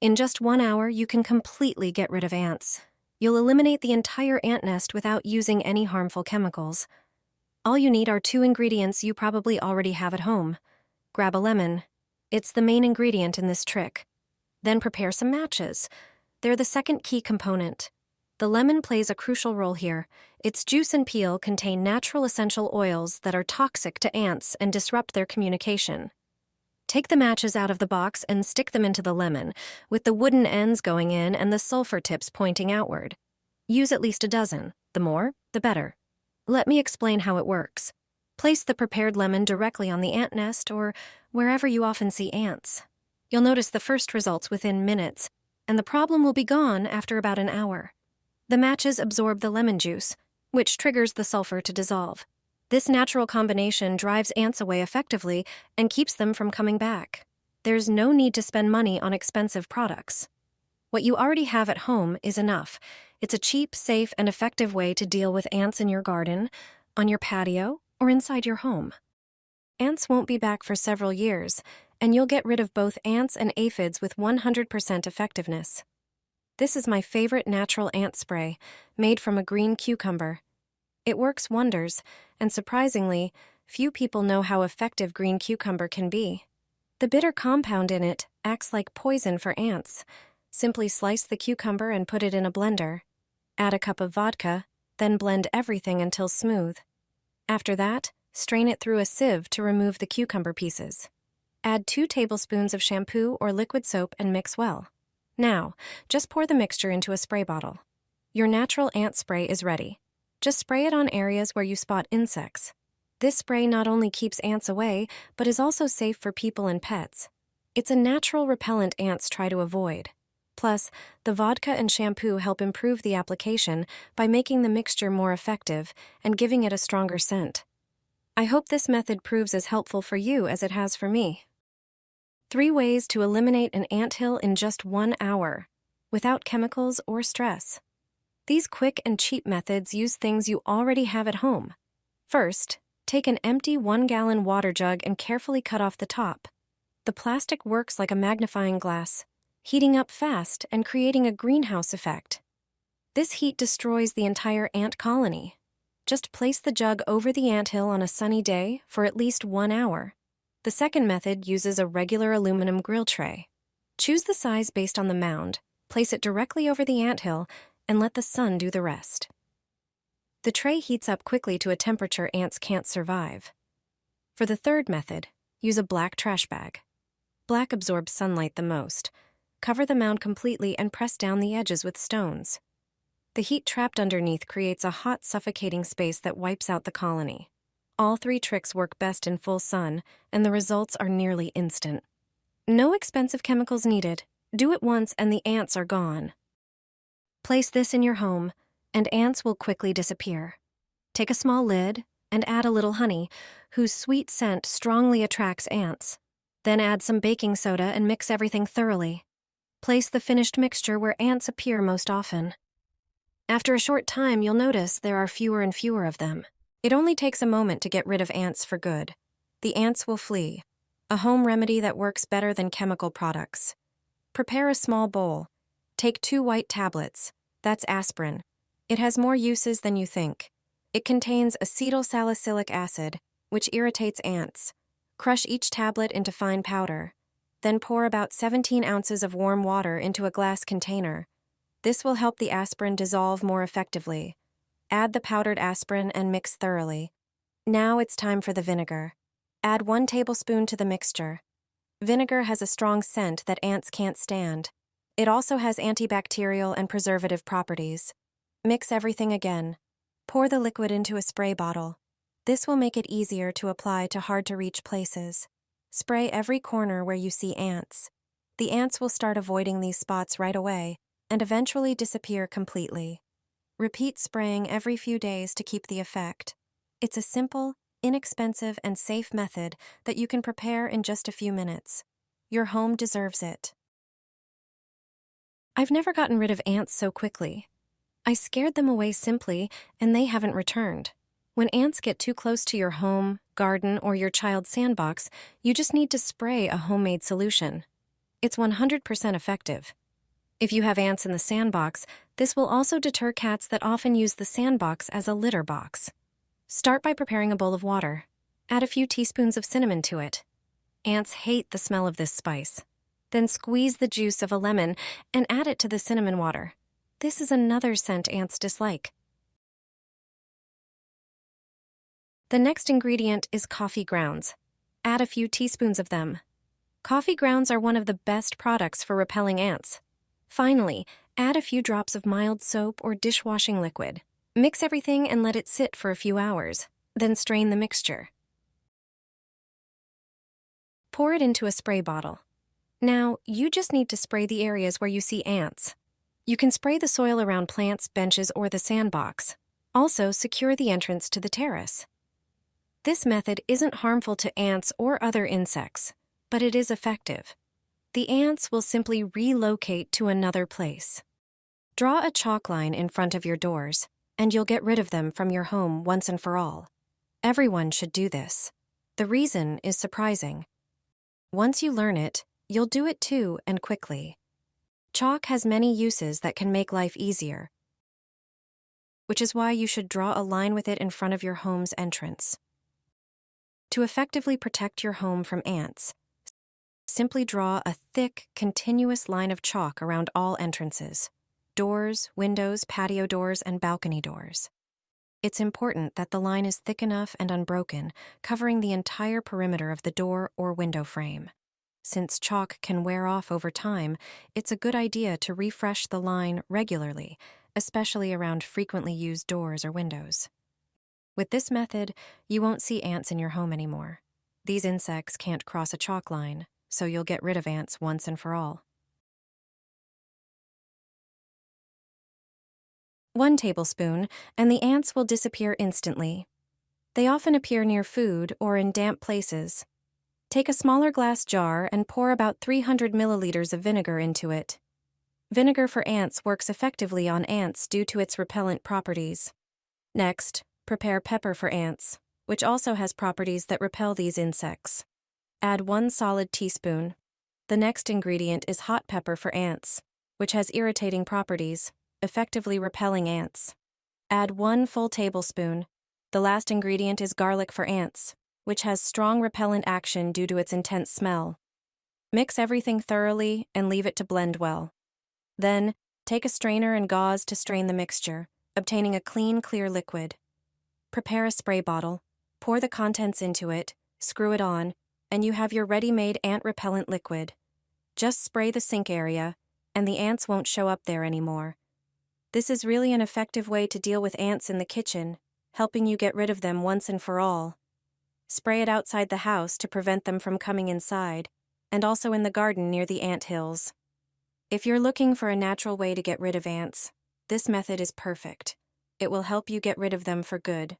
In just 1 hour, you can completely get rid of ants. You'll eliminate the entire ant nest without using any harmful chemicals. All you need are 2 ingredients you probably already have at home. Grab a lemon. It's the main ingredient in this trick. Then prepare some matches. They're the second key component. The lemon plays a crucial role here. Its juice and peel contain natural essential oils that are toxic to ants and disrupt their communication. Take the matches out of the box and stick them into the lemon, with the wooden ends going in and the sulfur tips pointing outward. Use at least a dozen. The more, the better. Let me explain how it works. Place the prepared lemon directly on the ant nest or wherever you often see ants. You'll notice the first results within minutes, and the problem will be gone after about an hour. The matches absorb the lemon juice, which triggers the sulfur to dissolve. This natural combination drives ants away effectively and keeps them from coming back. There's no need to spend money on expensive products. What you already have at home is enough. It's a cheap, safe, and effective way to deal with ants in your garden, on your patio, or inside your home. Ants won't be back for several years, and you'll get rid of both ants and aphids with 100% effectiveness. This is my favorite natural ant spray, made from a green cucumber. It works wonders, and surprisingly, few people know how effective green cucumber can be. The bitter compound in it acts like poison for ants. Simply slice the cucumber and put it in a blender. Add a cup of vodka, then blend everything until smooth. After that, strain it through a sieve to remove the cucumber pieces. Add 2 tablespoons of shampoo or liquid soap and mix well. Now, just pour the mixture into a spray bottle. Your natural ant spray is ready. Just spray it on areas where you spot insects. This spray not only keeps ants away, but is also safe for people and pets. It's a natural repellent ants try to avoid. Plus, the vodka and shampoo help improve the application by making the mixture more effective and giving it a stronger scent. I hope this method proves as helpful for you as it has for me. 3 ways to eliminate an anthill in just 1 hour, without chemicals or stress. These quick and cheap methods use things you already have at home. First, take an empty 1-gallon water jug and carefully cut off the top. The plastic works like a magnifying glass, heating up fast and creating a greenhouse effect. This heat destroys the entire ant colony. Just place the jug over the anthill on a sunny day for at least 1 hour. The second method uses a regular aluminum grill tray. Choose the size based on the mound, place it directly over the anthill, and let the sun do the rest. The tray heats up quickly to a temperature ants can't survive. For the third method, use a black trash bag. Black absorbs sunlight the most. Cover the mound completely and press down the edges with stones. The heat trapped underneath creates a hot, suffocating space that wipes out the colony. All 3 tricks work best in full sun, and the results are nearly instant. No expensive chemicals needed. Do it once and the ants are gone. Place this in your home, and ants will quickly disappear. Take a small lid and add a little honey, whose sweet scent strongly attracts ants. Then add some baking soda and mix everything thoroughly. Place the finished mixture where ants appear most often. After a short time, you'll notice there are fewer and fewer of them. It only takes a moment to get rid of ants for good. The ants will flee, a home remedy that works better than chemical products. Prepare a small bowl. Take 2 white tablets. That's aspirin. It has more uses than you think. It contains acetylsalicylic acid, which irritates ants. Crush each tablet into fine powder. Then pour about 17 ounces of warm water into a glass container. This will help the aspirin dissolve more effectively. Add the powdered aspirin and mix thoroughly. Now it's time for the vinegar. Add 1 tablespoon to the mixture. Vinegar has a strong scent that ants can't stand. It also has antibacterial and preservative properties. Mix everything again. Pour the liquid into a spray bottle. This will make it easier to apply to hard-to-reach places. Spray every corner where you see ants. The ants will start avoiding these spots right away and eventually disappear completely. Repeat spraying every few days to keep the effect. It's a simple, inexpensive, and safe method that you can prepare in just a few minutes. Your home deserves it. I've never gotten rid of ants so quickly. I scared them away simply, and they haven't returned. When ants get too close to your home, garden, or your child's sandbox, you just need to spray a homemade solution. It's 100% effective. If you have ants in the sandbox, this will also deter cats that often use the sandbox as a litter box. Start by preparing a bowl of water. Add a few teaspoons of cinnamon to it. Ants hate the smell of this spice. Then squeeze the juice of a lemon and add it to the cinnamon water. This is another scent ants dislike. The next ingredient is coffee grounds. Add a few teaspoons of them. Coffee grounds are one of the best products for repelling ants. Finally, add a few drops of mild soap or dishwashing liquid. Mix everything and let it sit for a few hours. Then strain the mixture. Pour it into a spray bottle. Now, you just need to spray the areas where you see ants. You can spray the soil around plants, benches, or the sandbox. Also, secure the entrance to the terrace. This method isn't harmful to ants or other insects, but it is effective. The ants will simply relocate to another place. Draw a chalk line in front of your doors, and you'll get rid of them from your home once and for all. Everyone should do this. The reason is surprising. Once you learn it, you'll do it too, and quickly. Chalk has many uses that can make life easier, which is why you should draw a line with it in front of your home's entrance. To effectively protect your home from ants, simply draw a thick, continuous line of chalk around all entrances: doors, windows, patio doors, and balcony doors. It's important that the line is thick enough and unbroken, covering the entire perimeter of the door or window frame. Since chalk can wear off over time, it's a good idea to refresh the line regularly, especially around frequently used doors or windows. With this method, you won't see ants in your home anymore. These insects can't cross a chalk line, so you'll get rid of ants once and for all. 1 tablespoon, and the ants will disappear instantly. They often appear near food or in damp places. Take a smaller glass jar and pour about 300 milliliters of vinegar into it. Vinegar for ants works effectively on ants due to its repellent properties. Next, prepare pepper for ants, which also has properties that repel these insects. Add 1 solid teaspoon. The next ingredient is hot pepper for ants, which has irritating properties, effectively repelling ants. Add 1 full tablespoon. The last ingredient is garlic for ants, which has strong repellent action due to its intense smell. Mix everything thoroughly and leave it to blend well. Then, take a strainer and gauze to strain the mixture, obtaining a clean, clear liquid. Prepare a spray bottle, pour the contents into it, screw it on, and you have your ready-made ant repellent liquid. Just spray the sink area, and the ants won't show up there anymore. This is really an effective way to deal with ants in the kitchen, helping you get rid of them once and for all. Spray it outside the house to prevent them from coming inside, and also in the garden near the ant hills. If you're looking for a natural way to get rid of ants, this method is perfect. It will help you get rid of them for good.